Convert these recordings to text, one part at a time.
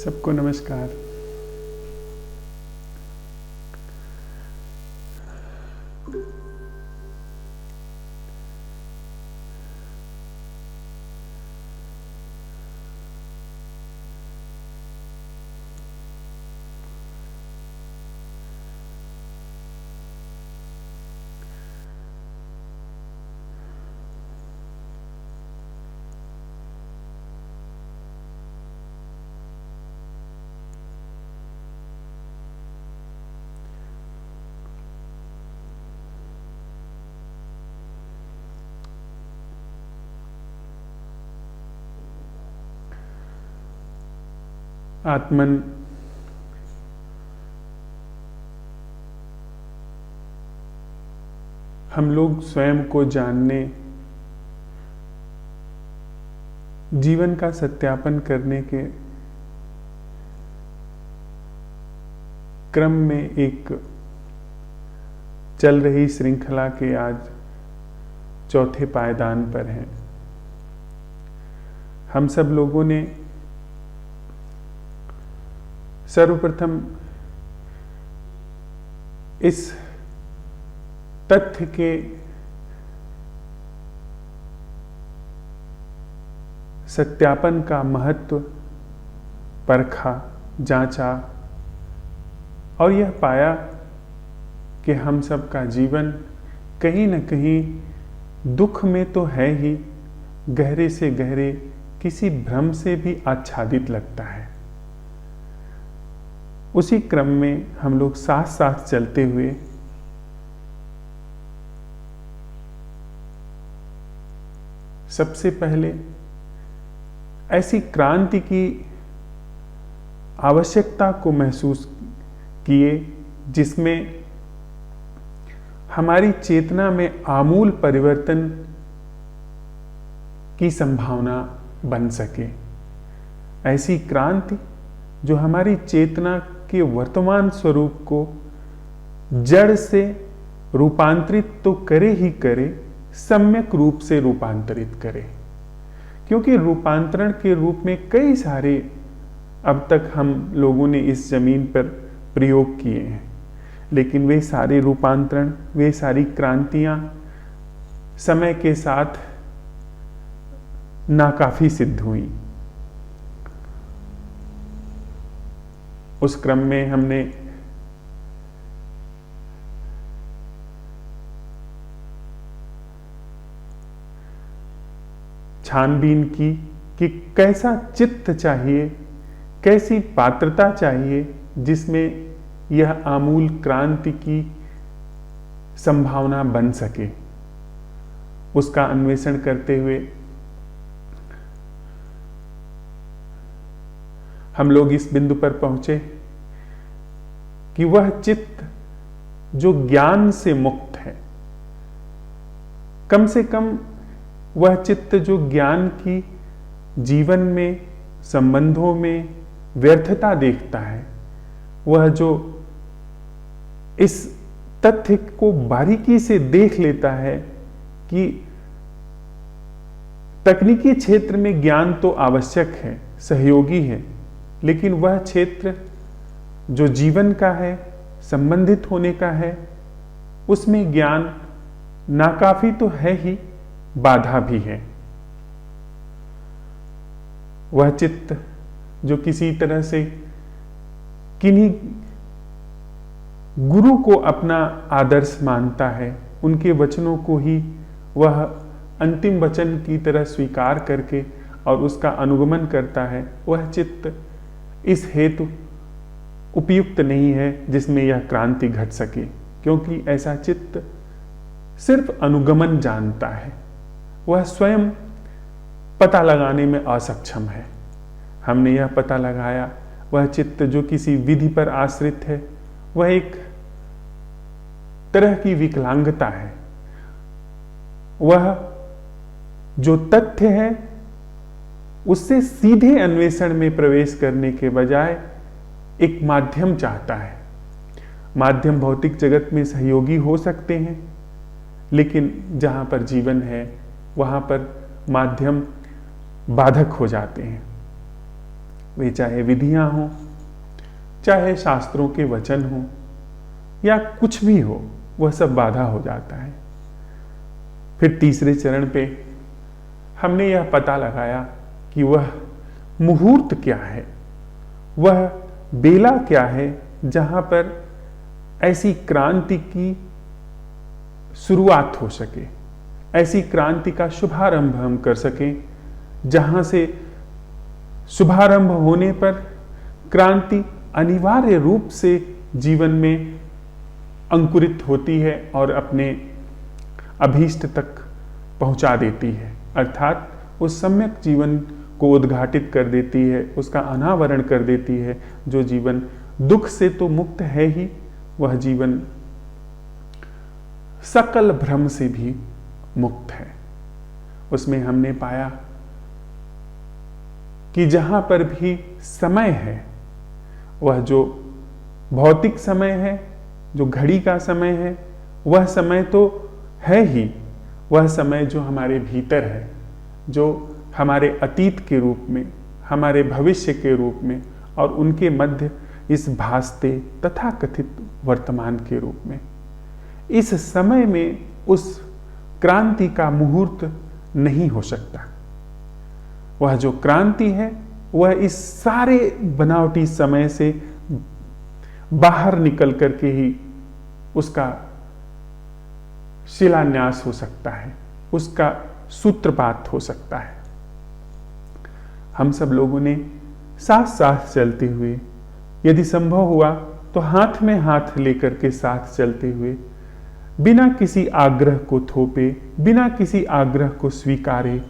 सबको नमस्कार। आत्मन हम लोग स्वयं को जानने, जीवन का सत्यापन करने के क्रम में एक चल रही श्रृंखला के आज चौथे पायदान पर हैं। हम सब लोगों ने सर्वप्रथम इस तथ्य के सत्यापन का महत्व परखा, जांचा और यह पाया कि हम सब का जीवन कहीं न कहीं दुख में तो है ही, गहरे से गहरे किसी भ्रम से भी आच्छादित लगता है। उसी क्रम में हम लोग साथ साथ चलते हुए सबसे पहले ऐसी क्रांति की आवश्यकता को महसूस किए जिसमें हमारी चेतना में आमूल परिवर्तन की संभावना बन सके। ऐसी क्रांति जो हमारी चेतना के वर्तमान स्वरूप को जड़ से रूपांतरित तो करे ही करे, सम्यक रूप से रूपांतरित करे। क्योंकि रूपांतरण के रूप में कई सारे अब तक हम लोगों ने इस जमीन पर प्रयोग किए हैं, लेकिन वे सारे रूपांतरण, वे सारी क्रांतियां समय के साथ नाकाफी सिद्ध हुई। उस क्रम में हमने छानबीन की कि कैसा चित्त चाहिए, कैसी पात्रता चाहिए जिसमें यह आमूल क्रांति की संभावना बन सके। उसका अन्वेषण करते हुए हम लोग इस बिंदु पर पहुंचे कि वह चित्त जो ज्ञान से मुक्त है, कम से कम वह चित्त जो ज्ञान की जीवन में, संबंधों में व्यर्थता देखता है, वह जो इस तथ्य को बारीकी से देख लेता है कि तकनीकी क्षेत्र में ज्ञान तो आवश्यक है, सहयोगी है, लेकिन वह क्षेत्र जो जीवन का है, संबंधित होने का है, उसमें ज्ञान नाकाफी तो है ही, बाधा भी है। वह चित्त जो किसी तरह से किन्हीं गुरु को अपना आदर्श मानता है, उनके वचनों को ही वह अंतिम वचन की तरह स्वीकार करके और उसका अनुगमन करता है, वह चित्त इस हेतु उपयुक्त नहीं है जिसमें यह क्रांति घट सके। क्योंकि ऐसा चित्त सिर्फ अनुगमन जानता है, वह स्वयं पता लगाने में असक्षम है। हमने यह पता लगाया, वह चित्त जो किसी विधि पर आश्रित है, वह एक तरह की विकलांगता है। वह जो तथ्य है उससे सीधे अन्वेषण में प्रवेश करने के बजाय एक माध्यम चाहता है। माध्यम भौतिक जगत में सहयोगी हो सकते हैं, लेकिन जहां पर जीवन है वहां पर माध्यम बाधक हो जाते हैं। वे चाहे विधियां हों, चाहे शास्त्रों के वचन हों, या कुछ भी हो, वह सब बाधा हो जाता है। फिर तीसरे चरण पे हमने यह पता लगाया कि वह मुहूर्त क्या है, वह बेला क्या है जहां पर ऐसी क्रांति की शुरुआत हो सके, ऐसी क्रांति का शुभारंभ हम कर सकें, जहां से शुभारंभ होने पर क्रांति अनिवार्य रूप से जीवन में अंकुरित होती है और अपने अभीष्ट तक पहुंचा देती है, अर्थात उस सम्यक जीवन को उद्घाटित कर देती है, उसका अनावरण कर देती है। जो जीवन दुख से तो मुक्त है ही, वह जीवन सकल भ्रम से भी मुक्त है। उसमें हमने पाया कि जहां पर भी समय है, वह जो भौतिक समय है, जो घड़ी का समय है, वह समय तो है ही, वह समय जो हमारे भीतर है, जो हमारे अतीत के रूप में, हमारे भविष्य के रूप में और उनके मध्य इस भासते तथा कथित वर्तमान के रूप में, इस समय में उस क्रांति का मुहूर्त नहीं हो सकता। वह जो क्रांति है वह इस सारे बनावटी समय से बाहर निकल करके ही उसका शिलान्यास हो सकता है, उसका सूत्रपात हो सकता है। हम सब लोगों ने साथ साथ चलते हुए, यदि संभव हुआ तो हाथ में हाथ लेकर के साथ चलते हुए, बिना किसी आग्रह को थोपे, बिना किसी आग्रह को स्वीकारे,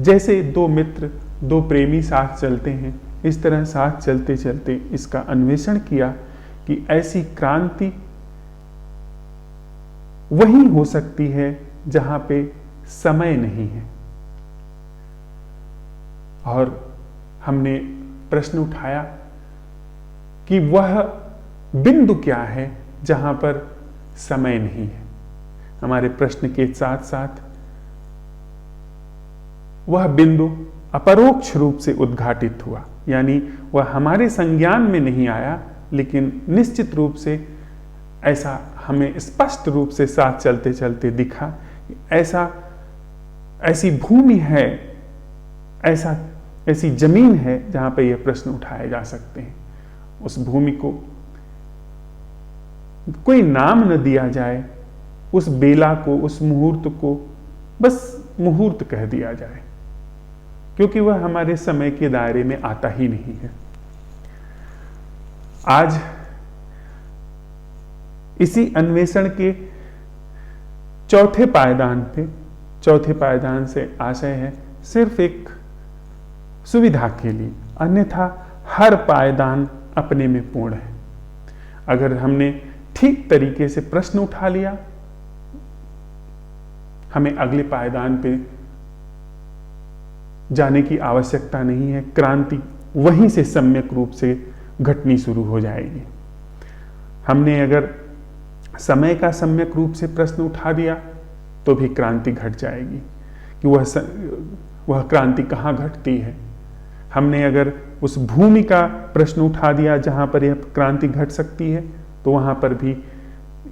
जैसे दो मित्र, दो प्रेमी साथ चलते हैं, इस तरह साथ चलते चलते इसका अन्वेषण किया कि ऐसी क्रांति वही हो सकती है जहां पे समय नहीं है। और हमने प्रश्न उठाया कि वह बिंदु क्या है जहां पर समय नहीं है। हमारे प्रश्न के साथ साथ वह बिंदु अपरोक्ष रूप से उद्घाटित हुआ, यानी वह हमारे संज्ञान में नहीं आया, लेकिन निश्चित रूप से ऐसा हमें स्पष्ट रूप से साथ चलते चलते दिखा। ऐसी भूमि है, ऐसी जमीन है जहां पर यह प्रश्न उठाए जा सकते हैं। उस भूमि को कोई नाम न दिया जाए, उस बेला को, उस मुहूर्त को बस मुहूर्त कह दिया जाए, क्योंकि वह हमारे समय के दायरे में आता ही नहीं है। आज इसी अन्वेषण के चौथे पायदान से आशय है सिर्फ एक सुविधा के लिए, अन्यथा हर पायदान अपने में पूर्ण है। अगर हमने ठीक तरीके से प्रश्न उठा लिया, हमें अगले पायदान पे जाने की आवश्यकता नहीं है, क्रांति वहीं से सम्यक रूप से घटनी शुरू हो जाएगी। हमने अगर समय का सम्यक रूप से प्रश्न उठा दिया तो भी क्रांति घट जाएगी कि वह क्रांति कहाँ घटती है। हमने अगर उस भूमि का प्रश्न उठा दिया जहां पर यह क्रांति घट सकती है, तो वहां पर भी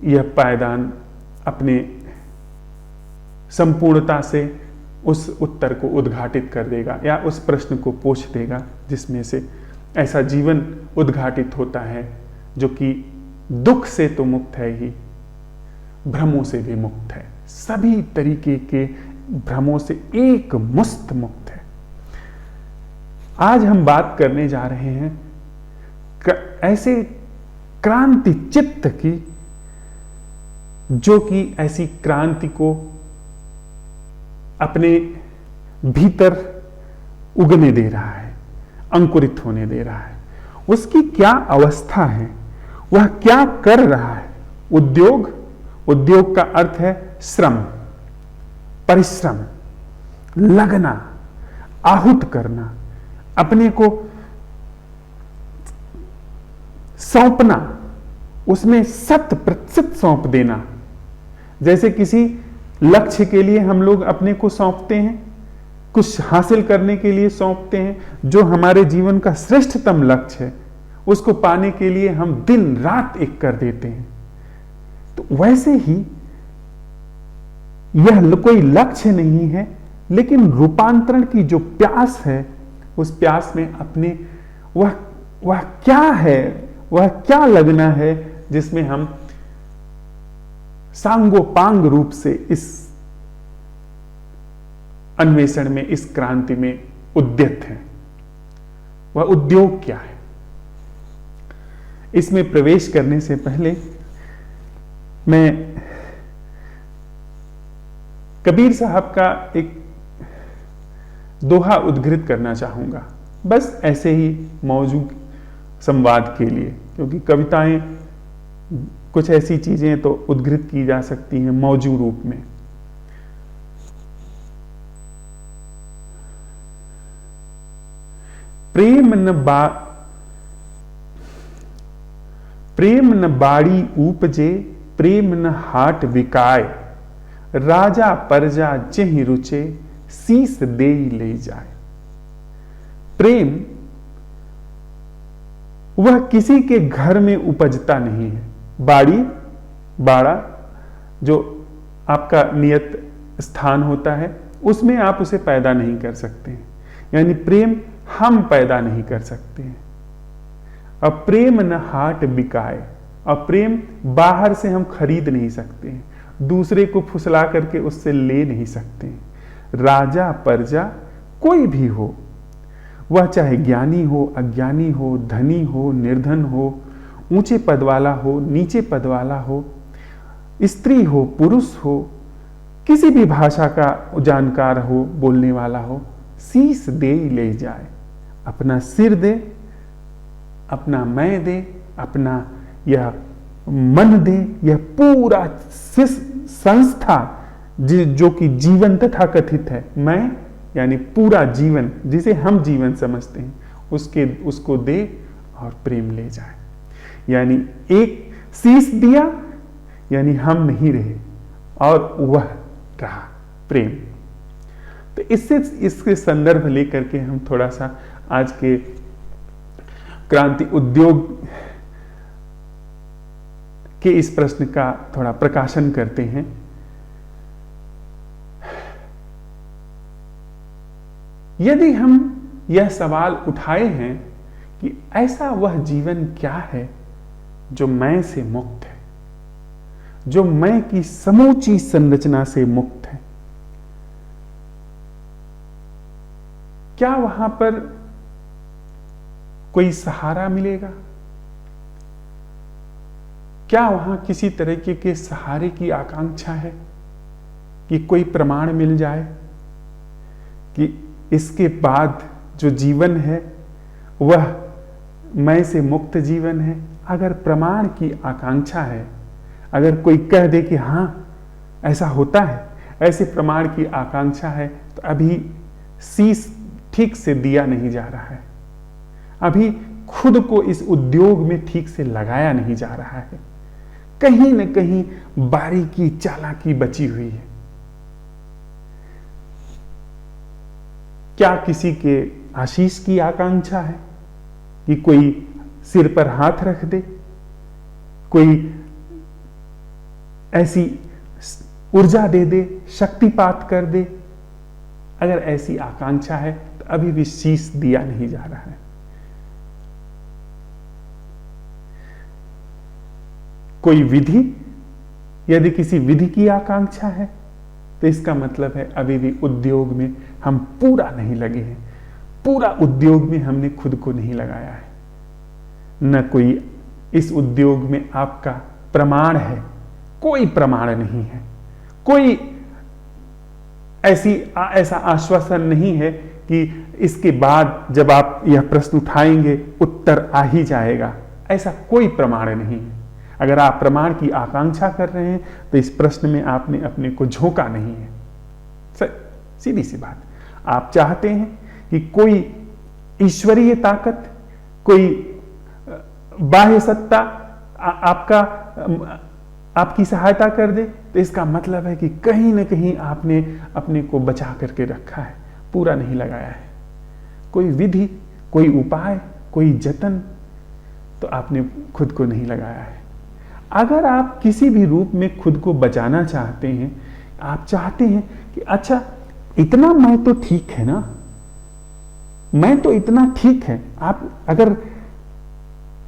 यह पायदान अपने संपूर्णता से उस उत्तर को उद्घाटित कर देगा या उस प्रश्न को पोंछ देगा, जिसमें से ऐसा जीवन उद्घाटित होता है जो कि दुख से तो मुक्त है ही, भ्रमों से भी मुक्त है, सभी तरीके के भ्रमों से एक मुस्त मुक्त है। आज हम बात करने जा रहे हैं ऐसे क्रांति चित्त की, जो कि ऐसी क्रांति को अपने भीतर उगने दे रहा है, अंकुरित होने दे रहा है। उसकी क्या अवस्था है, वह क्या कर रहा है। उद्योग का अर्थ है श्रम, परिश्रम, लगना, आहुत करना, अपने को सौंपना, उसमें 100% सौंप देना। जैसे किसी लक्ष्य के लिए हम लोग अपने को सौंपते हैं, कुछ हासिल करने के लिए सौंपते हैं, जो हमारे जीवन का श्रेष्ठतम लक्ष्य है उसको पाने के लिए हम दिन रात एक कर देते हैं। तो वैसे ही यह कोई लक्ष्य नहीं है, लेकिन रूपांतरण की जो प्यास है, उस प्यास में अपने वह क्या है, वह क्या लगना है जिसमें हम सांगोपांग रूप से इस अन्वेषण में, इस क्रांति में उद्यत हैं। वह उद्योग क्या है? इसमें प्रवेश करने से पहले मैं कबीर साहब का एक दोहा उद्धृत करना चाहूंगा, बस ऐसे ही मौजूद संवाद के लिए, क्योंकि कविताएं कुछ ऐसी चीजें तो उद्धृत की जा सकती हैं मौजू रूप में। प्रेम न बाड़ी ऊपजे, प्रेम न हाट विकाय, राजा परजा जेहि रुचे, शीस देई ले जाए। प्रेम वह किसी के घर में उपजता नहीं है। बाड़ा जो आपका नियत स्थान होता है, उसमें आप उसे पैदा नहीं कर सकते हैं। यानी प्रेम हम पैदा नहीं कर सकते हैं। अब प्रेम न हाट बिकाए, अब प्रेम बाहर से हम खरीद नहीं सकते हैं, दूसरे को फुसला करके उससे ले नहीं सकते हैं। राजा प्रजा कोई भी हो, वह चाहे ज्ञानी हो, अज्ञानी हो, धनी हो, निर्धन हो, ऊंचे पद वाला हो, नीचे पद वाला हो, स्त्री हो, पुरुष हो, किसी भी भाषा का जानकार हो, बोलने वाला हो, शीस दे ले जाए। अपना सिर दे, अपना मैं दे, अपना यह मन दे, यह पूरा संस्था जो कि जीवन तथा कथित है, मैं यानी पूरा जीवन जिसे हम जीवन समझते हैं, उसको दे और प्रेम ले जाए। यानी एक शीश दिया, यानी हम नहीं रहे और वह रहा प्रेम। तो इसके संदर्भ लेकर के हम थोड़ा सा आज के क्रांति उद्योग के इस प्रश्न का थोड़ा प्रकाशन करते हैं। यदि हम यह सवाल उठाए हैं कि ऐसा वह जीवन क्या है जो मैं से मुक्त है, जो मैं की समूची संरचना से मुक्त है, क्या वहां पर कोई सहारा मिलेगा? क्या वहां किसी तरीके के सहारे की आकांक्षा है कि कोई प्रमाण मिल जाए कि इसके बाद जो जीवन है वह मैं से मुक्त जीवन है? अगर प्रमाण की आकांक्षा है, अगर कोई कह दे कि हां ऐसा होता है, ऐसे प्रमाण की आकांक्षा है, तो अभी शीश ठीक से दिया नहीं जा रहा है, अभी खुद को इस उद्योग में ठीक से लगाया नहीं जा रहा है, कहीं न कहीं बारीकी चालाकी बची हुई है। क्या किसी के आशीष की आकांक्षा है कि कोई सिर पर हाथ रख दे, कोई ऐसी ऊर्जा दे दे, शक्तिपात कर दे? अगर ऐसी आकांक्षा है तो अभी भी शीश दिया नहीं जा रहा है। कोई विधि, यदि किसी विधि की आकांक्षा है तो इसका मतलब है अभी भी उद्योग में हम पूरा नहीं लगे हैं, पूरा उद्योग में हमने खुद को नहीं लगाया है। न कोई इस उद्योग में आपका प्रमाण है, कोई प्रमाण नहीं है, कोई ऐसा आश्वासन नहीं है कि इसके बाद जब आप यह प्रश्न उठाएंगे उत्तर आ ही जाएगा, ऐसा कोई प्रमाण नहीं है। अगर आप प्रमाण की आकांक्षा कर रहे हैं तो इस प्रश्न में आपने अपने को झोंका नहीं है। सीधी सी बात, आप चाहते हैं कि कोई ईश्वरीय ताकत, कोई बाह्य सत्ता आपकी सहायता कर दे, तो इसका मतलब है कि कहीं ना कहीं आपने अपने को बचा करके रखा है, पूरा नहीं लगाया है। कोई विधि, कोई उपाय, कोई जतन तो आपने खुद को नहीं लगाया है। अगर आप किसी भी रूप में खुद को बचाना चाहते हैं, आप चाहते हैं कि अच्छा इतना मैं तो ठीक है ना, मैं तो इतना ठीक है, आप अगर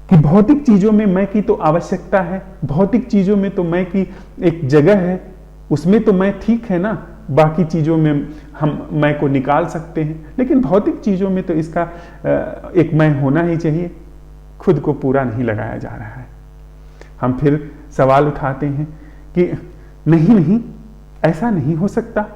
कि भौतिक चीजों में मैं की तो आवश्यकता है, भौतिक चीजों में तो मैं की एक जगह है, उसमें तो मैं ठीक है ना, बाकी चीजों में हम मैं को निकाल सकते हैं, लेकिन भौतिक चीजों में तो इसका एक मैं होना ही चाहिए। खुद को पूरा नहीं लगाया जा रहा है। हम फिर सवाल उठाते हैं कि नहीं नहीं, ऐसा नहीं हो सकता,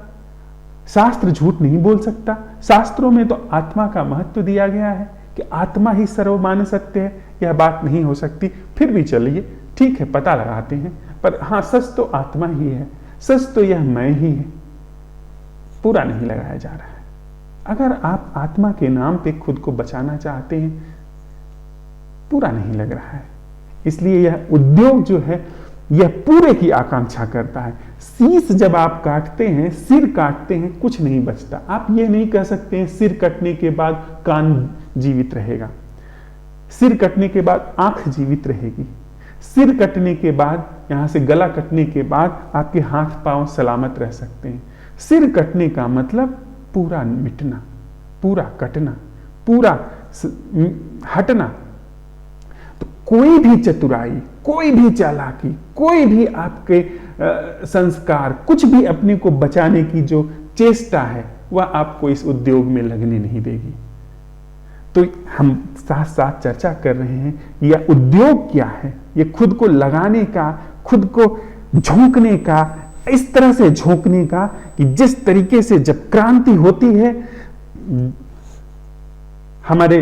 शास्त्र झूठ नहीं बोल सकता, शास्त्रों में तो आत्मा का महत्व दिया गया है कि आत्मा ही सर्वमान्य सत्य है, यह बात नहीं हो सकती। फिर भी चलिए ठीक है, पता लगाते हैं, पर हाँ सच तो आत्मा ही है, सच तो यह मैं ही है। पूरा नहीं लगाया जा रहा है। अगर आप आत्मा के नाम पे खुद को बचाना चाहते हैं, पूरा नहीं लग रहा है। इसलिए यह उद्योग जो है यह पूरे की आकांक्षा करता है। शीश जब आप काटते हैं, सिर काटते हैं, कुछ नहीं बचता। आप ये नहीं कह सकते हैं सिर कटने के बाद कान जीवित रहेगा, सिर कटने के बाद आंख जीवित रहेगी, सिर कटने के बाद, यहां से गला कटने के बाद आपके हाथ पांव सलामत रह सकते हैं। सिर कटने का मतलब पूरा मिटना, पूरा कटना, पूरा हटना। तो कोई भी चतुराई, कोई भी चालाकी, कोई भी आपके संस्कार, कुछ भी अपने को बचाने की जो चेष्टा है वह आपको इस उद्योग में लगने नहीं देगी। तो हम साथ साथ चर्चा कर रहे हैं यह उद्योग क्या है, यह खुद को लगाने का, खुद को झोंकने का, इस तरह से झोंकने का कि जिस तरीके से जब क्रांति होती है, हमारे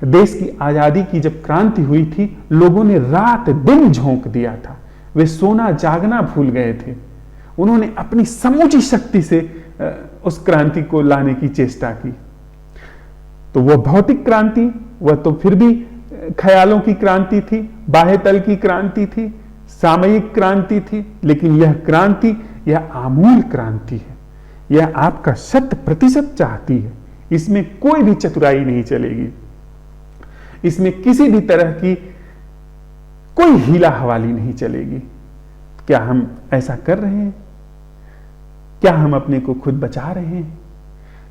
देश की आजादी की जब क्रांति हुई थी, लोगों ने रात दिन झोंक दिया था, वे सोना जागना भूल गए थे। उन्होंने अपनी समूची शक्ति से उस क्रांति को लाने की चेष्टा की। तो वह भौतिक क्रांति, वह तो फिर भी ख्यालों की क्रांति थी, बाह्य तल की क्रांति थी, सामयिक क्रांति थी, लेकिन यह क्रांति, यह आमूल क्रांति है। यह आपका 100% चाहती है। इसमें कोई भी चतुराई नहीं चलेगी, इसमें किसी भी तरह की कोई हीला हवाली नहीं चलेगी। क्या हम ऐसा कर रहे हैं? क्या हम अपने को खुद बचा रहे हैं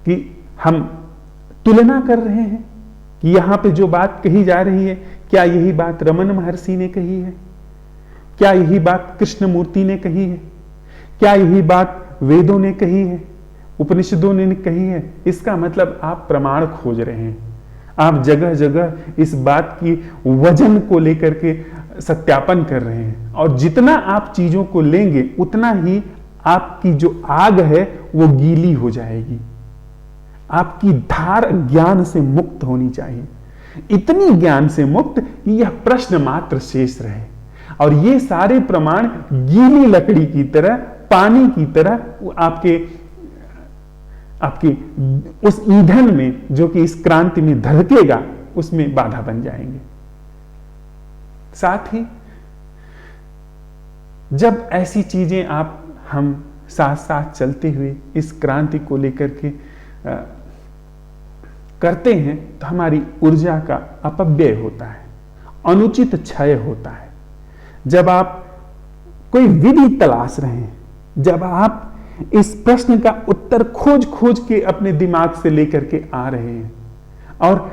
कि हम तुलना कर रहे हैं कि यहां पे जो बात कही जा रही है, क्या यही बात रमन महर्षि ने कही है? क्या यही बात कृष्णमूर्ति ने कही है? क्या यही बात वेदों ने कही है, उपनिषदों ने कही है? इसका मतलब आप प्रमाण खोज रहे हैं, आप जगह जगह इस बात की वजन को लेकर के सत्यापन कर रहे हैं। और जितना आप चीजों को लेंगे उतना ही आपकी जो आग है वो गीली हो जाएगी। आपकी धार ज्ञान से मुक्त होनी चाहिए, इतनी ज्ञान से मुक्त कि यह प्रश्न मात्र शेष रहे और ये सारे प्रमाण गीली लकड़ी की तरह, पानी की तरह आपके उस ईंधन में जो कि इस क्रांति में धधकेगा, उसमें बाधा बन जाएंगे। साथ ही जब ऐसी चीजें हम साथ साथ चलते हुए इस क्रांति को लेकर के करते हैं तो हमारी ऊर्जा का अपव्यय होता है, अनुचित क्षय होता है। जब आप कोई विधि तलाश रहे हैं, जब आप इस प्रश्न का उत्तर खोज खोज के अपने दिमाग से लेकर के आ रहे हैं और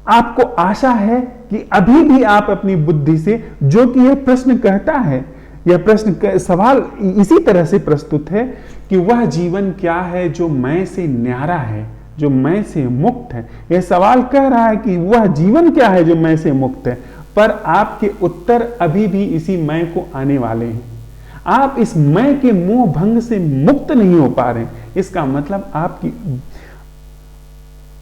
आपको आशा है कि अभी भी आप अपनी बुद्धि से, जो कि यह प्रश्न कहता है, यह प्रश्न सवाल इसी तरह से प्रस्तुत है कि वह जीवन क्या है जो मैं से न्यारा है, जो मैं से मुक्त है। यह सवाल कह रहा है कि वह जीवन क्या है जो मैं से मुक्त है, पर आपके उत्तर अभी भी इसी मैं को आने वाले हैं। आप इस मैं के मोह भंग से मुक्त नहीं हो पा रहे। इसका मतलब आपकी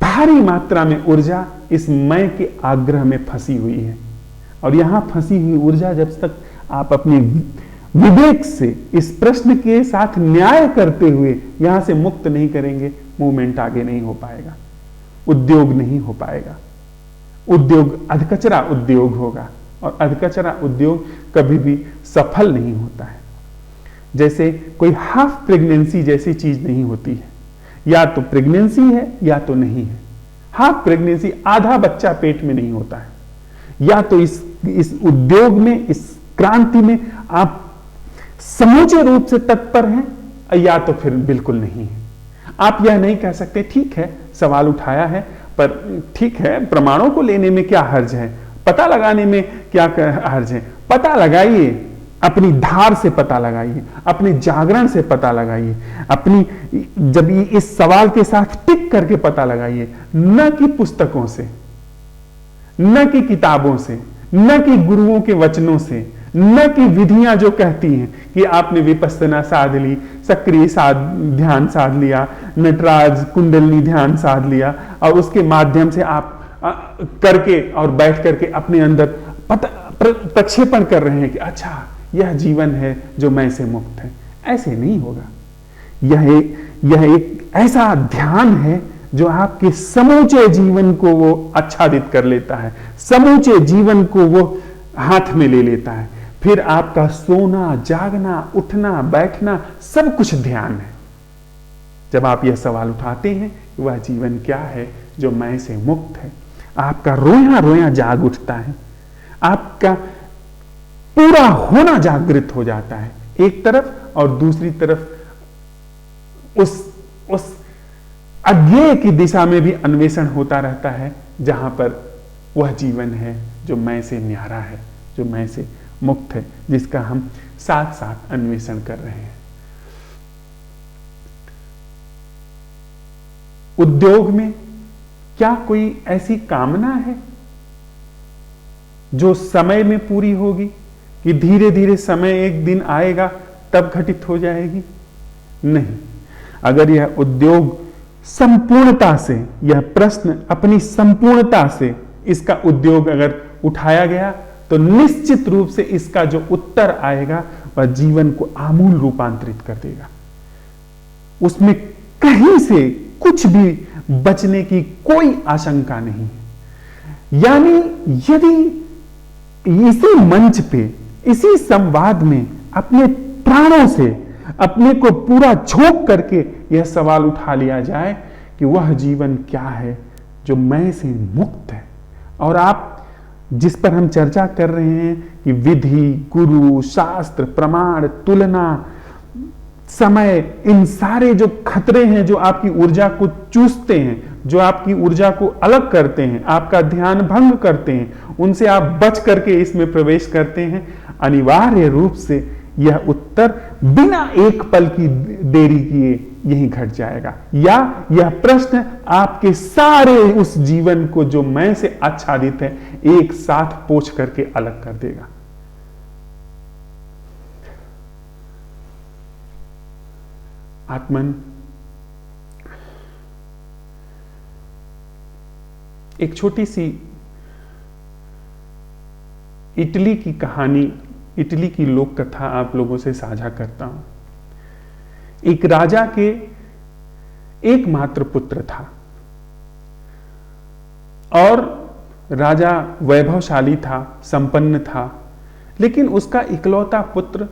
भारी मात्रा में ऊर्जा इस मैं के आग्रह में फंसी हुई है और यहां फंसी हुई ऊर्जा जब तक आप अपने विवेक से इस प्रश्न के साथ न्याय करते हुए यहां से मुक्त नहीं करेंगे, मूवमेंट आगे नहीं हो पाएगा, उद्योग नहीं हो पाएगा। उद्योग अधकचरा उद्योग होगा और अधकचरा उद्योग कभी भी सफल नहीं होता है। जैसे कोई हाफ प्रेगनेंसी जैसी चीज नहीं होती है। या तो प्रेगनेंसी है या तो नहीं है। हाफ प्रेगनेंसी, आधा बच्चा पेट में नहीं होता है। या तो इस उद्योग में, इस क्रांति में आप समूचे रूप से तत्पर हैं, या तो फिर बिल्कुल नहीं है। आप यह नहीं कह सकते ठीक है सवाल उठाया है, पर ठीक है प्रमाणों को लेने में क्या हर्ज है, पता लगाने में क्या हर्ज है। पता लगाइए, अपनी धार से पता लगाइए, अपने जागरण से पता लगाइए, अपनी जब इस सवाल के साथ टिक करके पता लगाइए, न कि पुस्तकों से, न कि किताबों से, न कि गुरुओं के वचनों से, न कि विधियां जो कहती हैं कि आपने विपස්සना साध ली, सक्रिय ध्यान साध लिया, नटराज कुंडलनी ध्यान साध लिया और उसके माध्यम से आप करके और बैठ करके अपने अंदर प्रक्षेपण कर रहे हैं कि अच्छा यह जीवन है जो मैं से मुक्त है। ऐसे नहीं होगा। यह एक ऐसा ध्यान है जो आपके समूचे जीवन को वो आच्छादित कर लेता है, समूचे जीवन को वो हाथ में ले लेता है। फिर आपका सोना, जागना, उठना, बैठना सब कुछ ध्यान है। जब आप यह सवाल उठाते हैं कि वह जीवन क्या है जो मैं से मुक्त है, आपका रोया रोया जाग उठता है, आपका पूरा होना जागृत हो जाता है एक तरफ, और दूसरी तरफ उस अज्ञेय की दिशा में भी अन्वेषण होता रहता है, जहां पर वह जीवन है जो मैं से न्यारा है, जो मैं से मुक्त है, जिसका हम साथ साथ अन्वेषण कर रहे हैं। उद्योग में क्या कोई ऐसी कामना है जो समय में पूरी होगी, कि धीरे धीरे समय एक दिन आएगा तब घटित हो जाएगी? नहीं। अगर यह उद्योग संपूर्णता से, यह प्रश्न अपनी संपूर्णता से इसका उद्योग अगर उठाया गया, तो निश्चित रूप से इसका जो उत्तर आएगा वह जीवन को आमूल रूपांतरित कर देगा। उसमें कहीं से कुछ भी बचने की कोई आशंका नहीं है। यानी यदि इसी मंच पे, इसी संवाद में अपने प्राणों से अपने को पूरा झोंक करके यह सवाल उठा लिया जाए कि वह जीवन क्या है जो मैं से मुक्त है, और आप जिस पर हम चर्चा कर रहे हैं कि विधि, गुरु, शास्त्र, प्रमाण, तुलना, समय, इन सारे जो खतरे हैं जो आपकी ऊर्जा को चूसते हैं, जो आपकी ऊर्जा को अलग करते हैं, आपका ध्यान भंग करते हैं, उनसे आप बच करके इसमें प्रवेश करते हैं। अनिवार्य रूप से यह उत्तर बिना एक पल की देरी किए यही घट जाएगा, या यह प्रश्न आपके सारे उस जीवन को जो मैं से आच्छादित है एक साथ पोंछ करके अलग कर देगा। आत्मन एक छोटी सी इटली की कहानी, इटली की लोक कथा आप लोगों से साझा करता हूं। एक राजा के एकमात्र पुत्र था, और राजा वैभवशाली था, संपन्न था, लेकिन उसका इकलौता पुत्र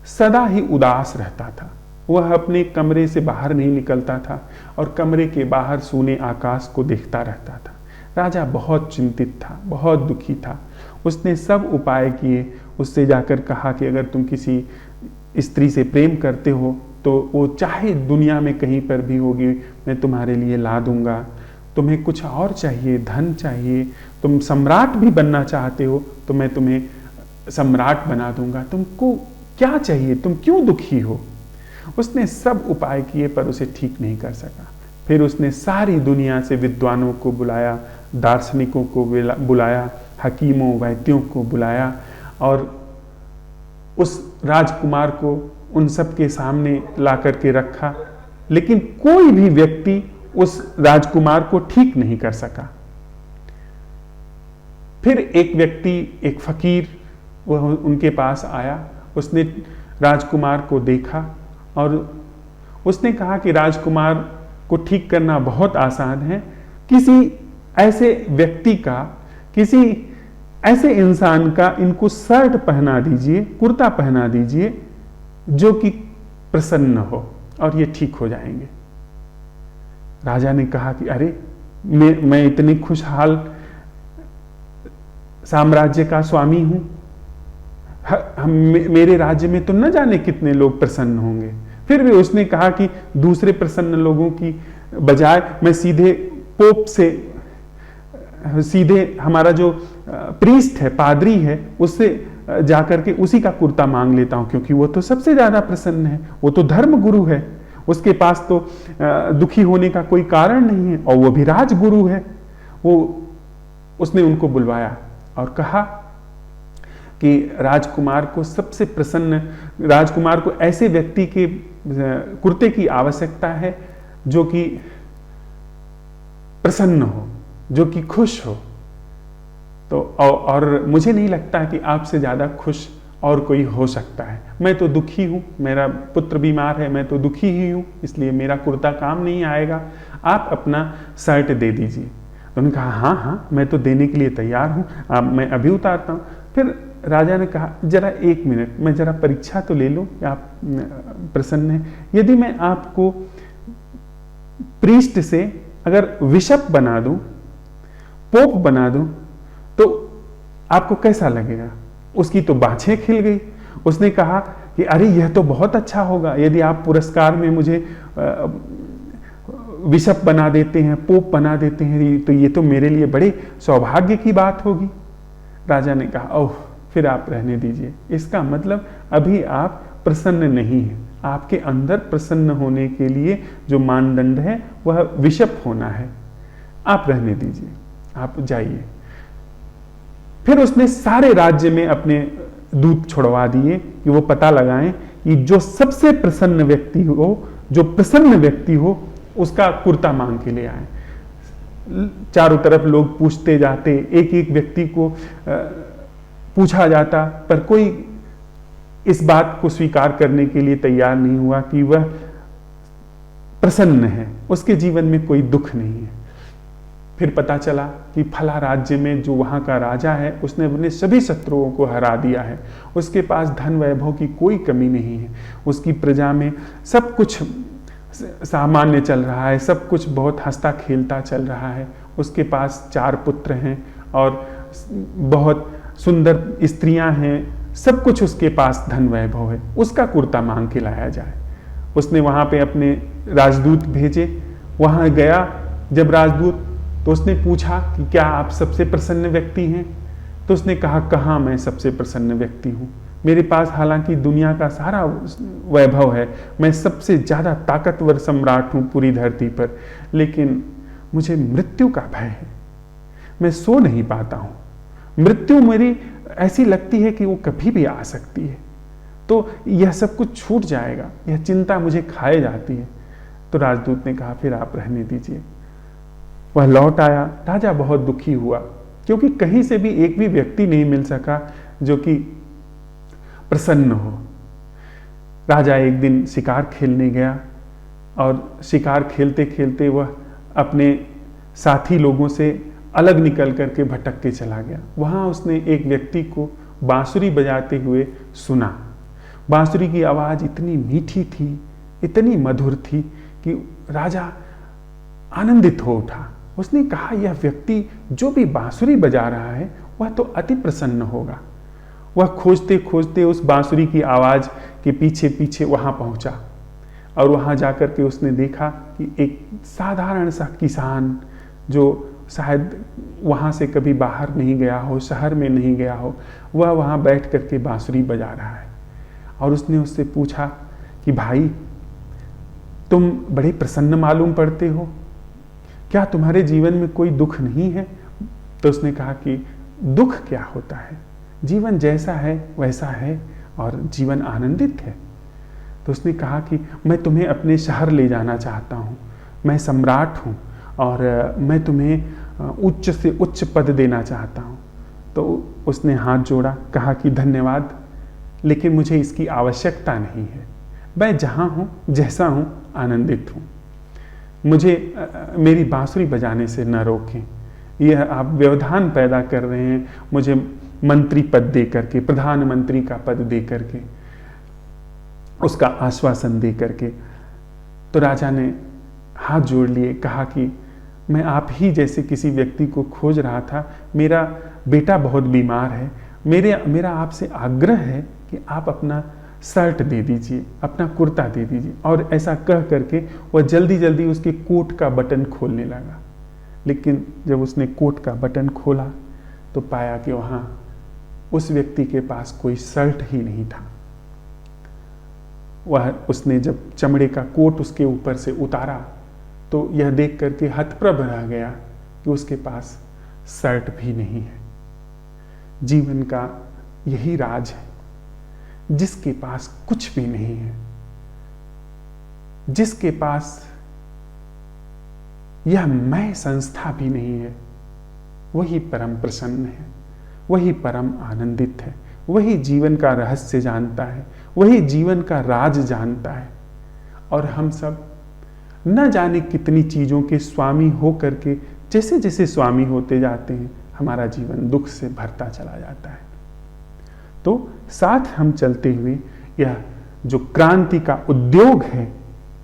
सदा ही उदास रहता था। वह अपने कमरे से बाहर नहीं निकलता था और कमरे के बाहर सूने आकाश को देखता रहता था। राजा बहुत चिंतित था, बहुत दुखी था। उसने सब उपाय किए, उससे जाकर कहा कि अगर तुम किसी स्त्री से प्रेम करते हो तो वो चाहे दुनिया में कहीं पर भी होगी, मैं तुम्हारे लिए ला दूंगा। तुम्हें कुछ और चाहिए, धन चाहिए, तुम सम्राट भी बनना चाहते हो तो मैं तुम्हें सम्राट बना दूंगा। तुमको क्या चाहिए, तुम क्यों दुखी हो? उसने सब उपाय किए पर उसे ठीक नहीं कर सका। फिर उसने सारी दुनिया से विद्वानों को बुलाया, दार्शनिकों को बुलाया, हकीमों, वैद्यों को बुलाया, और उस राजकुमार को उन सब के सामने ला करके रखा, लेकिन कोई भी व्यक्ति उस राजकुमार को ठीक नहीं कर सका। फिर एक व्यक्ति, एक फकीर, वह उनके पास आया। उसने राजकुमार को देखा और उसने कहा कि राजकुमार को ठीक करना बहुत आसान है। किसी ऐसे व्यक्ति का, किसी ऐसे इंसान का इनको शर्ट पहना दीजिए, कुर्ता पहना दीजिए जो कि प्रसन्न हो, और ये ठीक हो जाएंगे। राजा ने कहा कि अरे मैं इतने खुशहाल साम्राज्य का स्वामी हूं, मेरे राज्य में तो न जाने कितने लोग प्रसन्न होंगे। फिर भी उसने कहा कि दूसरे प्रसन्न लोगों की बजाय मैं सीधे पोप से, सीधे हमारा जो प्रीस्ट है, पादरी है, उससे जाकर के उसी का कुर्ता मांग लेता हूं, क्योंकि वो तो सबसे ज्यादा प्रसन्न है, वो तो धर्म गुरु है, उसके पास तो दुखी होने का कोई कारण नहीं है, और वो भी राजगुरु है। उसने उनको बुलवाया और कहा कि राजकुमार को सबसे प्रसन्न, राजकुमार को ऐसे व्यक्ति के कुर्ते की आवश्यकता है जो कि प्रसन्न हो, जो कि खुश हो। तो और मुझे नहीं लगता कि आपसे ज्यादा खुश और कोई हो सकता है। मैं तो दुखी हूं, मेरा पुत्र बीमार है, मैं तो दुखी ही हूं, इसलिए मेरा कुर्ता काम नहीं आएगा, आप अपना शर्ट दे दीजिए। तो उन्होंने कहा हाँ हाँ, मैं तो देने के लिए तैयार हूं, मैं अभी उतारता हूं। फिर राजा ने कहा जरा एक मिनट, मैं जरा परीक्षा तो ले लूं कि आप प्रसन्न हैं। यदि मैं आपको प्रीस्ट से अगर बिशप बना दूं, पोप बना दूं, तो आपको कैसा लगेगा? उसकी तो बाछें खिल गई। उसने कहा कि अरे यह तो बहुत अच्छा होगा, यदि आप पुरस्कार में मुझे बिशप बना देते हैं, पोप बना देते हैं, तो ये तो मेरे लिए बड़े सौभाग्य की बात होगी। राजा ने कहा ओह, फिर आप रहने दीजिए, इसका मतलब अभी आप प्रसन्न नहीं हैं। आपके अंदर प्रसन्न होने के लिए जो मानदंड है वह बिशप होना है, आप रहने दीजिए, आप जाइए। फिर उसने सारे राज्य में अपने दूत छोड़वा दिए कि वो पता लगाएं कि जो सबसे प्रसन्न व्यक्ति हो, जो प्रसन्न व्यक्ति हो, उसका कुर्ता मांग के ले आए। चारों तरफ लोग पूछते जाते, एक एक व्यक्ति को पूछा जाता, पर कोई इस बात को स्वीकार करने के लिए तैयार नहीं हुआ कि वह प्रसन्न है, उसके जीवन में कोई दुख नहीं है। फिर पता चला कि फला राज्य में जो वहां का राजा है, उसने अपने सभी शत्रुओं को हरा दिया है, उसके पास धन वैभव की कोई कमी नहीं है, उसकी प्रजा में सब कुछ सामान्य चल रहा है, सब कुछ बहुत हंसता खेलता चल रहा है। उसके पास 4 पुत्र हैं और बहुत सुंदर स्त्रियां हैं, सब कुछ उसके पास धन वैभव है, उसका कुर्ता मांग के लाया जाए। उसने वहां पे अपने राजदूत भेजे, वहां गया जब राजदूत, तो उसने पूछा कि क्या आप सबसे प्रसन्न व्यक्ति हैं? तो उसने कहा कहाँ मैं सबसे प्रसन्न व्यक्ति हूँ, मेरे पास हालांकि दुनिया का सारा वैभव है, मैं सबसे ज्यादा ताकतवर सम्राट हूँ पूरी धरती पर, लेकिन मुझे मृत्यु का भय है, मैं सो नहीं पाता हूँ। मृत्यु मेरी ऐसी लगती है कि वो कभी भी आ सकती है, तो यह सब कुछ छूट जाएगा, यह चिंता मुझे खाए जाती है। तो राजदूत ने कहा फिर आप रहने दीजिए। वह लौट आया। राजा बहुत दुखी हुआ, क्योंकि कहीं से भी एक भी व्यक्ति नहीं मिल सका जो कि प्रसन्न हो। राजा एक दिन शिकार खेलने गया और शिकार खेलते खेलते वह अपने साथी लोगों से अलग निकल करके भटक के चला गया। वहां उसने एक व्यक्ति को बांसुरी बजाते हुए सुना। बांसुरी की आवाज इतनी मीठी थी, इतनी मधुर थी कि राजा आनंदित हो उठा। उसने कहा यह व्यक्ति जो भी बांसुरी बजा रहा है वह तो अति प्रसन्न होगा। वह खोजते खोजते उस बांसुरी की आवाज के पीछे पीछे वहां पहुंचा और वहां जाकर के उसने देखा कि एक साधारण सा किसान, जो शायद वहां से कभी बाहर नहीं गया हो, शहर में नहीं गया हो, वह वहां बैठ करके बांसुरी बजा रहा है। और उसने उससे पूछा कि भाई तुम बड़े प्रसन्न मालूम पड़ते हो, क्या तुम्हारे जीवन में कोई दुख नहीं है? तो उसने कहा कि दुख क्या होता है, जीवन जैसा है वैसा है और जीवन आनंदित है। तो उसने कहा कि मैं तुम्हें अपने शहर ले जाना चाहता हूँ, मैं सम्राट हूँ और मैं तुम्हें उच्च से उच्च पद देना चाहता हूँ। तो उसने हाथ जोड़ा, कहा कि धन्यवाद, लेकिन मुझे इसकी आवश्यकता नहीं है, मैं जहाँ हूँ जैसा हूँ आनंदित हूँ, मुझे मेरी बांसुरी बजाने से न रोकें। यह आप व्यवधान पैदा कर रहे हैं मुझे मंत्री पद दे करके, प्रधानमंत्री का पद दे करके, उसका आश्वासन दे करके। तो राजा ने हाथ जोड़ लिए, कहा कि मैं आप ही जैसे किसी व्यक्ति को खोज रहा था, मेरा बेटा बहुत बीमार है, मेरा आपसे आग्रह है कि आप अपना शर्ट दे दीजिए, अपना कुर्ता दे दीजिए। और ऐसा कह करके वह जल्दी जल्दी उसके कोट का बटन खोलने लगा। लेकिन जब उसने कोट का बटन खोला तो पाया कि वहाँ उस व्यक्ति के पास कोई शर्ट ही नहीं था। उसने जब चमड़े का कोट उसके ऊपर से उतारा तो यह देख करके हतप्रभ रह गया कि उसके पास शर्ट भी नहीं है। जीवन का यही राज है, जिसके पास कुछ भी नहीं है, जिसके पास यह मैं संस्था भी नहीं है, वही परम प्रसन्न है, वही परम आनंदित है, वही जीवन का रहस्य जानता है, वही जीवन का राज जानता है। और हम सब न जाने कितनी चीजों के स्वामी हो करके जैसे जैसे स्वामी होते जाते हैं, हमारा जीवन दुख से भरता चला जाता है। तो साथ हम चलते हुए यह जो क्रांति का उद्योग है,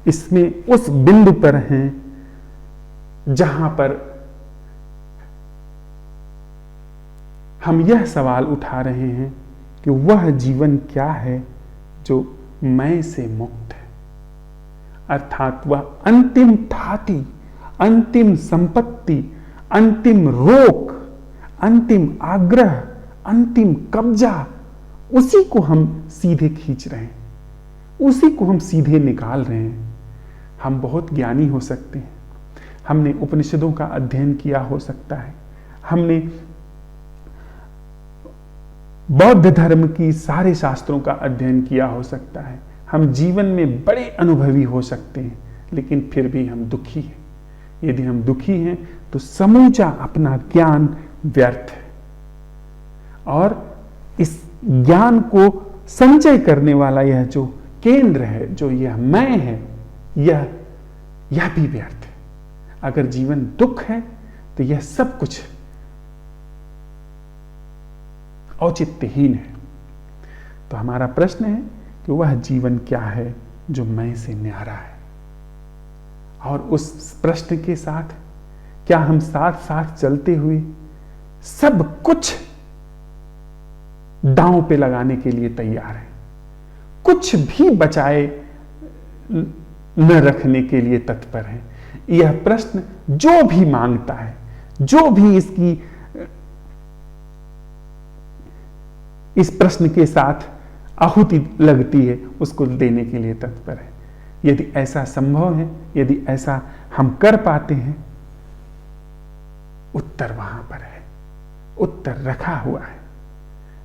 इसमें उस बिंदु पर हैं जहां पर हम यह सवाल उठा रहे हैं कि वह जीवन क्या है जो मैं से मुक्त है, अर्थात वह अंतिम थाती, अंतिम संपत्ति, अंतिम रोक, अंतिम आग्रह, अंतिम कब्जा, उसी को हम सीधे खींच रहे हैं, उसी को हम सीधे निकाल रहे हैं। हम बहुत ज्ञानी हो सकते हैं, हमने उपनिषदों का अध्ययन किया हो सकता है, हमने बौद्ध धर्म की सारे शास्त्रों का अध्ययन किया हो सकता है, हम जीवन में बड़े अनुभवी हो सकते हैं, लेकिन फिर भी हम दुखी हैं। यदि हम दुखी हैं तो समूचा अपना ज्ञान व्यर्थ है। और इस ज्ञान को संचय करने वाला यह जो केंद्र है, जो यह मैं है, यह भी व्यर्थ है। अगर जीवन दुख है तो यह सब कुछ औचित्यहीन है। तो हमारा प्रश्न है कि वह जीवन क्या है जो मैं से न्यारा है। और उस प्रश्न के साथ क्या हम साथ साथ चलते हुए सब कुछ दांव पे लगाने के लिए तैयार हैं, कुछ भी बचाए न रखने के लिए तत्पर हैं। यह प्रश्न जो भी मांगता है, जो भी इस प्रश्न के साथ आहुति लगती है, उसको देने के लिए तत्पर है। यदि ऐसा संभव है, यदि ऐसा हम कर पाते हैं, उत्तर वहां पर है, उत्तर रखा हुआ है।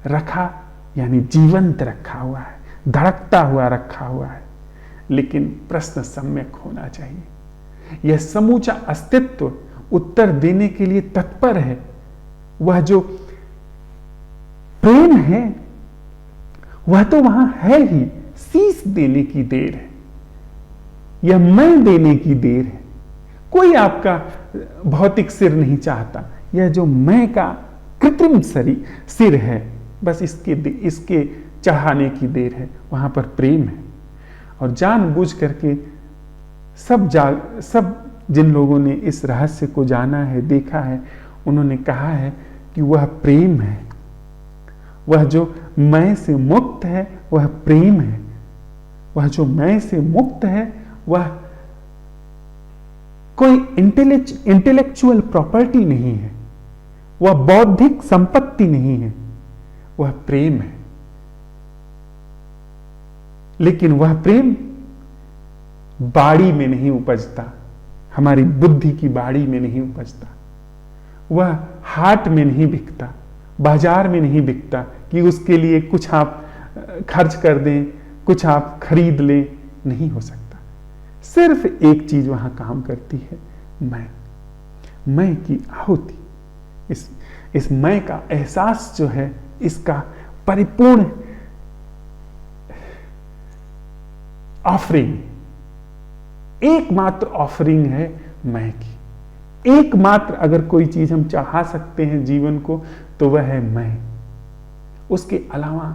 रखा यानी जीवंत रखा हुआ है, धड़कता हुआ रखा हुआ है। लेकिन प्रश्न सम्यक होना चाहिए। यह समूचा अस्तित्व उत्तर देने के लिए तत्पर है। वह जो प्रेम है वह तो वहां है ही, शीश देने की देर है, यह मैं देने की देर है। कोई आपका भौतिक सिर नहीं चाहता, यह जो मैं का कृत्रिम सिर है, बस इसके चढ़ाने की देर है। वहां पर प्रेम है। और जानबूझ करके सब जिन लोगों ने इस रहस्य को जाना है, देखा है, उन्होंने कहा है कि वह प्रेम है। वह जो मैं से मुक्त है वह प्रेम है। वह जो मैं से मुक्त है वह कोई इंटेलेक्चुअल प्रॉपर्टी नहीं है, वह बौद्धिक संपत्ति नहीं है, वह प्रेम है। लेकिन वह प्रेम बाड़ी में नहीं उपजता, हमारी बुद्धि की बाड़ी में नहीं उपजता। वह हाट में नहीं बिकता, बाजार में नहीं बिकता कि उसके लिए कुछ आप खर्च कर दें, कुछ आप खरीद लें, नहीं हो सकता। सिर्फ एक चीज वहां काम करती है, मैं की आहुति। इस मैं का एहसास जो है, इसका परिपूर्ण ऑफरिंग, एकमात्र ऑफरिंग है मैं की। एकमात्र अगर कोई चीज हम चाह सकते हैं जीवन को, तो वह है मैं। उसके अलावा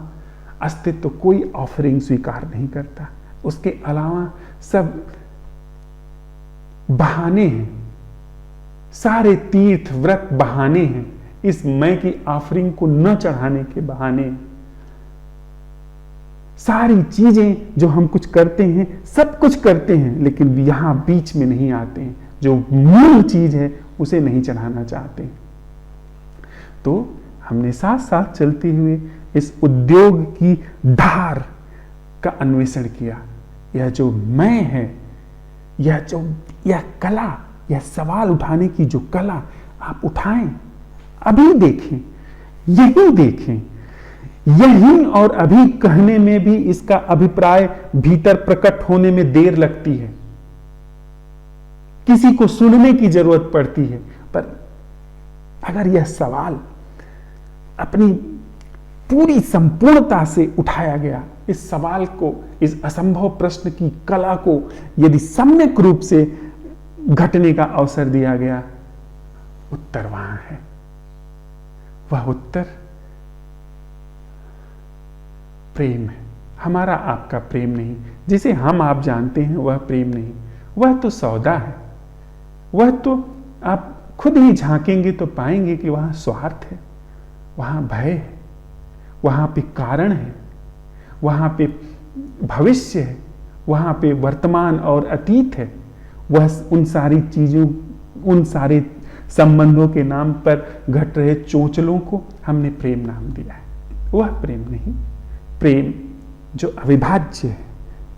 अस्तित्व कोई ऑफरिंग स्वीकार नहीं करता। उसके अलावा सब बहाने हैं, सारे तीर्थ व्रत बहाने हैं, इस मैं की ऑफरिंग को न चढ़ाने के बहाने हैं। सारी चीजें जो हम कुछ करते हैं, सब कुछ करते हैं, लेकिन यहां बीच में नहीं आते हैं, जो मूल चीज है उसे नहीं चढ़ाना चाहते हैं। तो हमने साथ साथ चलते हुए इस उद्योग की धार का अन्वेषण किया। यह जो मैं है, यह कला, यह सवाल उठाने की जो कला, आप उठाएं, अभी देखें, यही देखें, यही और अभी कहने में भी इसका अभिप्राय भीतर प्रकट होने में देर लगती है। किसी को सुनने की जरूरत पड़ती है, पर अगर यह सवाल अपनी पूरी संपूर्णता से उठाया गया, इस सवाल को, इस असंभव प्रश्न की कला को यदि सम्यक रूप से घटने का अवसर दिया गया, उत्तर वहां है। वह उत्तर प्रेम है। हमारा आपका प्रेम नहीं, जिसे हम आप जानते हैं वह प्रेम नहीं, वह तो सौदा है। वह तो आप खुद ही झांकेंगे तो पाएंगे कि वहां स्वार्थ है, वहां भय है, वहां पे कारण है, वहां पे भविष्य है, वहां पे वर्तमान और अतीत है। वह उन सारी चीजों, उन सारे संबंधों के नाम पर घट रहे चोचलों को हमने प्रेम नाम दिया है। वह प्रेम नहीं। प्रेम जो अविभाज्य है,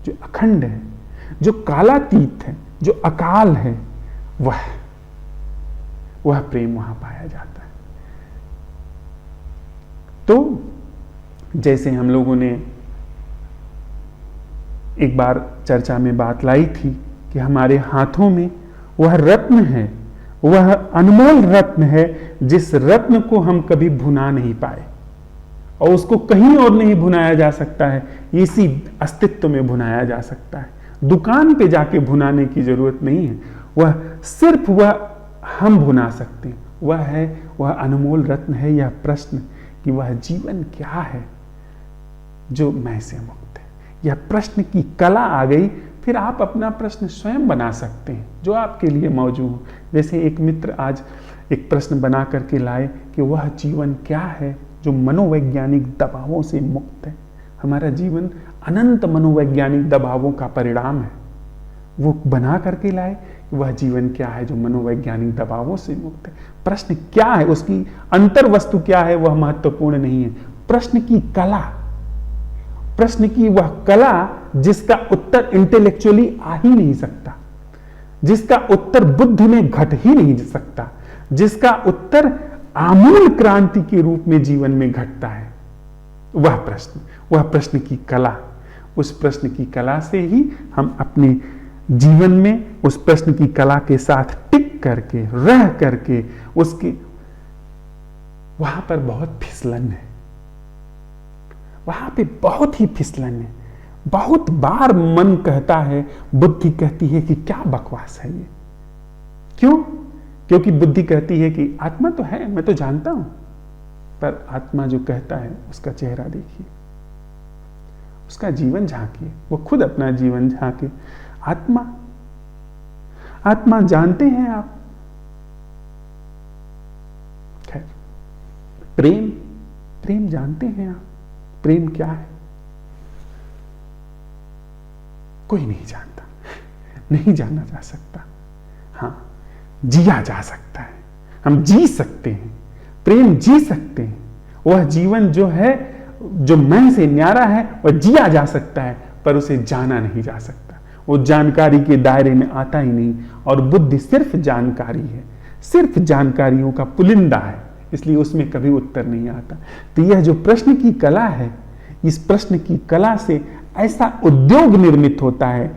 जो अखंड है, जो कालातीत है, जो अकाल है, वह प्रेम वहां पाया जाता है। तो जैसे हम लोगों ने एक बार चर्चा में बात लाई थी कि हमारे हाथों में वह रत्न है, वह अनमोल रत्न है, जिस रत्न को हम कभी भुना नहीं पाए और उसको कहीं और नहीं भुनाया जा सकता है, इसी अस्तित्व में भुनाया जा सकता है। दुकान पे जाके भुनाने की जरूरत नहीं है, वह सिर्फ वह हम भुना सकते हैं। वह अनमोल रत्न है। यह प्रश्न कि वह जीवन क्या है जो मैं से मुक्त है, यह प्रश्न की कला आ गई। फिर आप अपना प्रश्न स्वयं बना सकते हैं जो आपके लिए मौजूद हो। जैसे एक मित्र आज एक प्रश्न बना करके लाए कि वह जीवन क्या है जो मनोवैज्ञानिक दबावों से मुक्त है। हमारा जीवन अनंत मनोवैज्ञानिक दबावों का परिणाम है। वो बना करके लाए कि वह जीवन क्या है जो मनोवैज्ञानिक दबावों से मुक्त है। प्रश्न क्या है, उसकी अंतर वस्तु क्या है, वह महत्वपूर्ण नहीं है। प्रश्न की कला, प्रश्न की वह कला जिसका उत्तर इंटेलेक्चुअली आ ही नहीं सकता, जिसका उत्तर बुद्धि में घट ही नहीं सकता, जिसका उत्तर आमूल क्रांति के रूप में जीवन में घटता है, वह प्रश्न की कला। उस प्रश्न की कला से ही हम अपने जीवन में उस प्रश्न की कला के साथ टिक करके, रह करके, उसके वहां पर बहुत फिसलन है, वहां पे बहुत ही फिसलन है। बहुत बार मन कहता है, बुद्धि कहती है कि क्या बकवास है ये। क्यों? क्योंकि बुद्धि कहती है कि आत्मा तो है, मैं तो जानता हूं, पर आत्मा जो कहता है उसका चेहरा देखिए, उसका जीवन झांकिए, वो खुद अपना जीवन झांके। आत्मा जानते हैं आप। खैर, प्रेम जानते हैं आप। प्रेम क्या है? कोई नहीं जानता, नहीं जाना जा सकता। हां, जिया जा सकता है, हम जी सकते हैं, प्रेम जी सकते हैं। वह जीवन जो है, जो मैं से न्यारा है, वह जिया जा सकता है, पर उसे जाना नहीं जा सकता। वो जानकारी के दायरे में आता ही नहीं। और बुद्धि सिर्फ जानकारी है, सिर्फ जानकारियों का पुलिंदा है, इसलिए उसमें कभी उत्तर नहीं आता। तो यह जो प्रश्न की कला है, इस प्रश्न की कला से ऐसा उद्योग निर्मित होता है,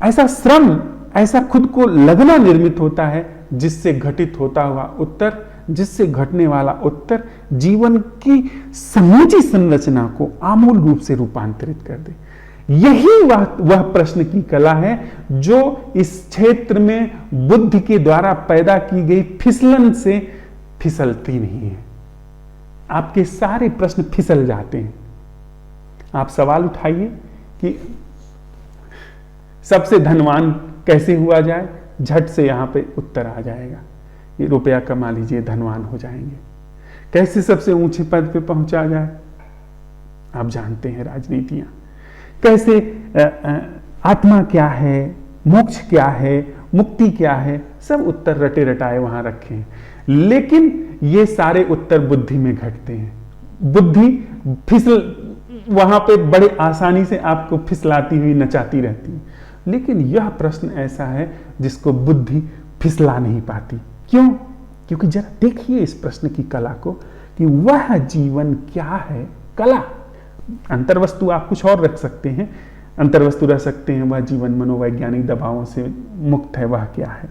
ऐसा श्रम, ऐसा खुद को लगना निर्मित होता है, जिससे घटित होता हुआ उत्तर, जिससे घटने वाला उत्तर जीवन की समूची संरचना को आमूल रूप से रूपांतरित कर दे। यही वह प्रश्न की कला है जो इस क्षेत्र में बुद्धि के द्वारा पैदा की गई फिसलन से फिसलती नहीं है। आपके सारे प्रश्न फिसल जाते हैं, आप सवाल उठाइए कि सबसे धनवान कैसे हुआ जाए, झट से यहां पे उत्तर आ जाएगा। ये रुपया कमा लीजिए, धनवान हो जाएंगे। कैसे सबसे ऊंचे पद पे पहुंचा जाए, आप जानते हैं राजनीतियां। कैसे आत्मा क्या है, मोक्ष क्या है, मुक्ति क्या है, सब उत्तर रटे रटाए वहां रखे हैं। लेकिन ये सारे उत्तर बुद्धि में घटते हैं। बुद्धि वहां पे बड़े आसानी से आपको फिसलाती हुई नचाती रहती है। लेकिन यह प्रश्न ऐसा है जिसको बुद्धि फिसला नहीं पाती। क्यों? क्योंकि जरा देखिए इस प्रश्न की कला को कि वह जीवन क्या है। कला, अंतर्वस्तु आप कुछ और रख सकते हैं, अंतर्वस्तु रख सकते हैं वह जीवन मनोवैज्ञानिक दबावों से मुक्त है, वह क्या है।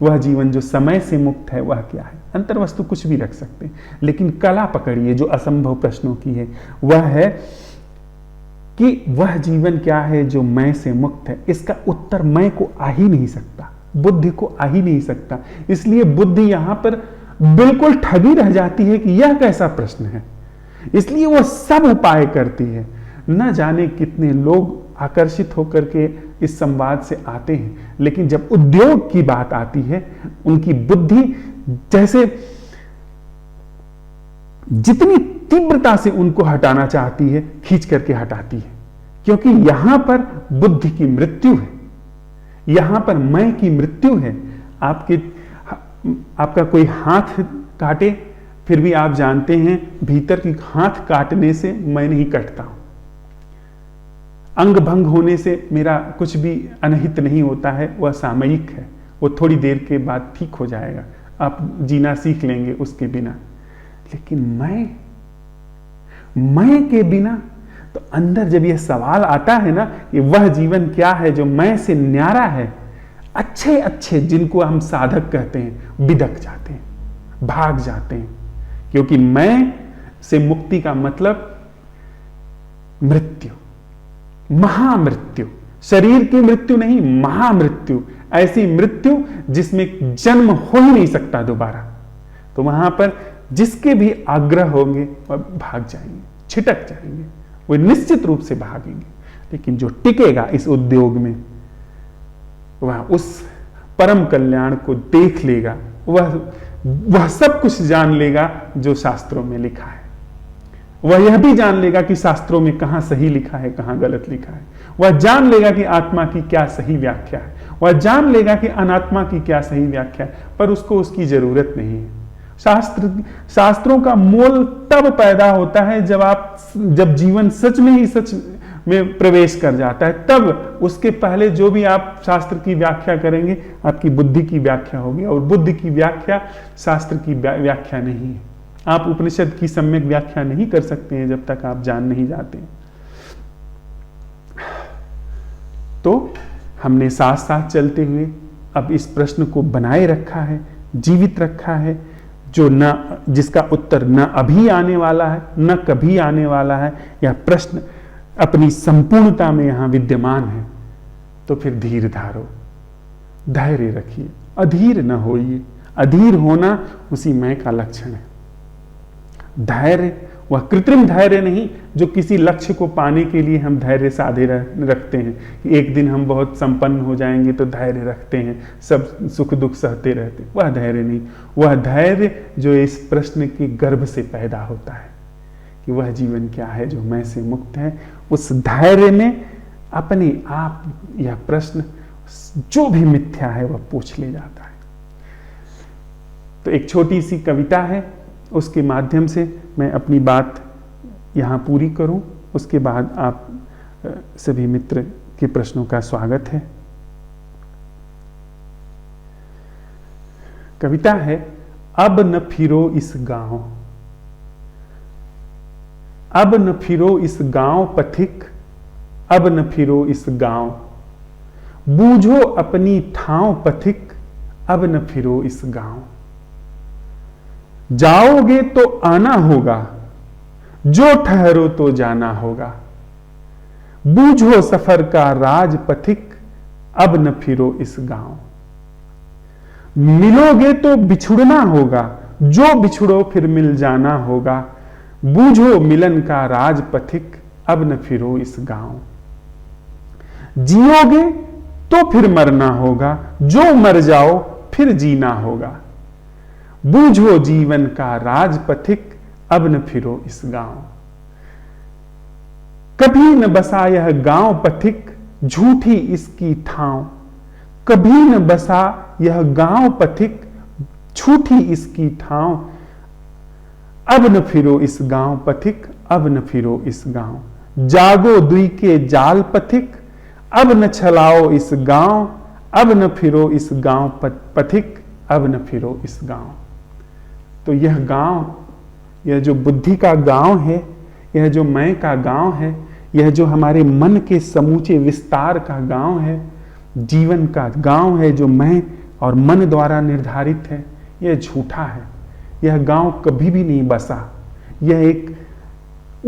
वह जीवन जो समय से मुक्त है, वह क्या है। अंतर्वस्तु कुछ भी रख सकते हैं, लेकिन कला पकड़िए जो असंभव प्रश्नों की है। वह है कि वह जीवन क्या है जो मैं से मुक्त है। इसका उत्तर मैं को आ ही नहीं सकता, बुद्धि को आ ही नहीं सकता। इसलिए बुद्धि यहां पर बिल्कुल ठगी रह जाती है कि यह कैसा प्रश्न है। इसलिए वह सब उपाय करती है। न जाने कितने लोग आकर्षित होकर के इस संवाद से आते हैं, लेकिन जब उद्योग की बात आती है, उनकी बुद्धि जैसे जितनी तीव्रता से उनको हटाना चाहती है, खींच करके हटाती है। क्योंकि यहां पर बुद्धि की मृत्यु है, यहां पर मैं की मृत्यु है। आपका कोई हाथ काटे, फिर भी आप जानते हैं भीतर की हाथ काटने से मैं नहीं कटता हूं। अंग भंग होने से मेरा कुछ भी अनहित नहीं होता है, वह सामयिक है, वो थोड़ी देर के बाद ठीक हो जाएगा, आप जीना सीख लेंगे उसके बिना। लेकिन मैं के बिना, तो अंदर जब यह सवाल आता है ना कि वह जीवन क्या है जो मैं से न्यारा है, अच्छे अच्छे जिनको हम साधक कहते हैं बिदक जाते हैं, भाग जाते हैं। क्योंकि मैं से मुक्ति का मतलब मृत्यु, महामृत्यु, शरीर की मृत्यु नहीं, महामृत्यु, ऐसी मृत्यु जिसमें जन्म हो ही नहीं सकता दोबारा। तो वहां पर जिसके भी आग्रह होंगे वह भाग जाएंगे, छिटक जाएंगे, वो निश्चित रूप से भागेंगे। लेकिन जो टिकेगा इस उद्योग में, वह उस परम कल्याण को देख लेगा, वह सब कुछ जान लेगा जो शास्त्रों में लिखा है। वह यह भी जान लेगा कि शास्त्रों में कहां सही लिखा है, कहां गलत लिखा है। वह जान लेगा कि आत्मा की क्या सही व्याख्या है, वह जान लेगा कि अनात्मा की क्या सही व्याख्या है। पर उसको उसकी जरूरत नहीं है। शास्त्रों का मोल तब पैदा होता है जब जीवन सच में ही सच में प्रवेश कर जाता है। तब उसके पहले जो भी आप शास्त्र की व्याख्या करेंगे, आपकी बुद्धि की व्याख्या होगी, और बुद्धि की व्याख्या शास्त्र की व्याख्या नहीं है। आप उपनिषद की सम्यक व्याख्या नहीं कर सकते हैं जब तक आप जान नहीं जाते। तो हमने साथ साथ चलते हुए अब इस प्रश्न को बनाए रखा है, जीवित रखा है, जो न जिसका उत्तर न अभी आने वाला है न कभी आने वाला है। यह प्रश्न अपनी संपूर्णता में यहां विद्यमान है। तो फिर धीर धारो, धैर्य रखिए, अधीर न होइए। अधीर होना उसी मैं का लक्षण है। धैर्य वह कृत्रिम धैर्य नहीं जो किसी लक्ष्य को पाने के लिए हम धैर्य साधे रखते हैं कि एक दिन हम बहुत संपन्न हो जाएंगे तो धैर्य रखते हैं, सब सुख दुख सहते रहते। वह धैर्य नहीं, वह धैर्य जो इस प्रश्न के गर्भ से पैदा होता है कि वह जीवन क्या है जो मैं से मुक्त है। उस धैर्य में अपने आप यह प्रश्न जो भी मिथ्या है वह पूछ ले जाता है। तो एक छोटी सी कविता है, उसके माध्यम से मैं अपनी बात यहाँ पूरी करूं। उसके बाद आप सभी मित्र के प्रश्नों का स्वागत है। कविता है, अब न फिरो इस गांव, अब न फिरो इस गांव पथिक, अब न फिरो इस गांव, बूझो अपनी ठाव पथिक, अब न फिरो इस गांव। जाओगे तो आना होगा, जो ठहरो तो जाना होगा, बूझो सफर का राज पथिक, अब न फिरो इस गांव। मिलोगे तो बिछुड़ना होगा, जो बिछुड़ो फिर मिल जाना होगा, बूझो मिलन का राज पथिक, अब न फिरो इस गांव। जियोगे तो फिर मरना होगा, जो मर जाओ फिर जीना होगा। बूझो जीवन का राज पथिक, अब न फिरो इस गांव। कभी न बसा यह गांव पथिक, झूठी इसकी ठाव। कभी न बसा यह गांव पथिक, झूठी इसकी ठाव। अब न फिरो इस गांव पथिक, अब न फिरो इस गांव। जागो दुई के जाल पथिक, अब न छलाओ इस गांव। अब न फिरो इस गांव पथिक, अब न फिरो इस गांव। तो यह गांव, यह जो बुद्धि का गांव है, यह जो मैं का गांव है, यह जो हमारे मन के समूचे विस्तार का गांव है, जीवन का गांव है, जो मैं और मन द्वारा निर्धारित है, यह झूठा है। यह गांव कभी भी नहीं बसा। यह एक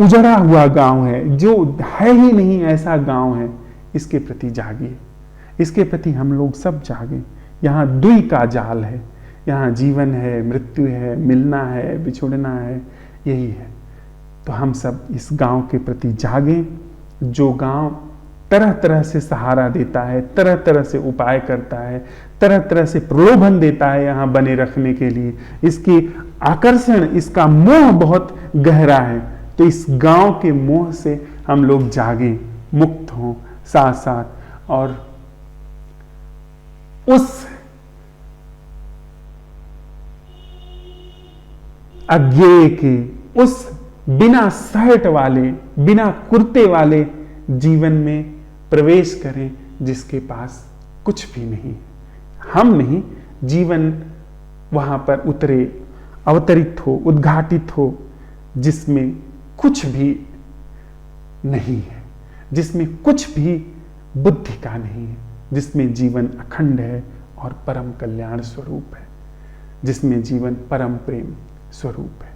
उजड़ा हुआ गांव है, जो है ही नहीं ऐसा गांव है। इसके प्रति जागिए, इसके प्रति हम लोग सब जागे। यहाँ दुई का जाल है, यहाँ जीवन है, मृत्यु है, मिलना है, बिछुड़ना है, यही है। तो हम सब इस गांव के प्रति जागें, जो गांव तरह तरह से सहारा देता है, तरह तरह से उपाय करता है, तरह तरह से प्रलोभन देता है यहाँ बने रखने के लिए। इसकी आकर्षण, इसका मोह बहुत गहरा है। तो इस गांव के मोह से हम लोग जागें, मुक्त हों साथ साथ, और उस अज्ञेय के, उस बिना शर्ट वाले, बिना कुर्ते वाले जीवन में प्रवेश करें, जिसके पास कुछ भी नहीं। हम नहीं, जीवन वहां पर उतरे, अवतरित हो, उद्घाटित हो, जिसमें कुछ भी नहीं है, जिसमें कुछ भी बुद्धि का नहीं है, जिसमें जीवन अखंड है और परम कल्याण स्वरूप है, जिसमें जीवन परम प्रेम स्वरूप है।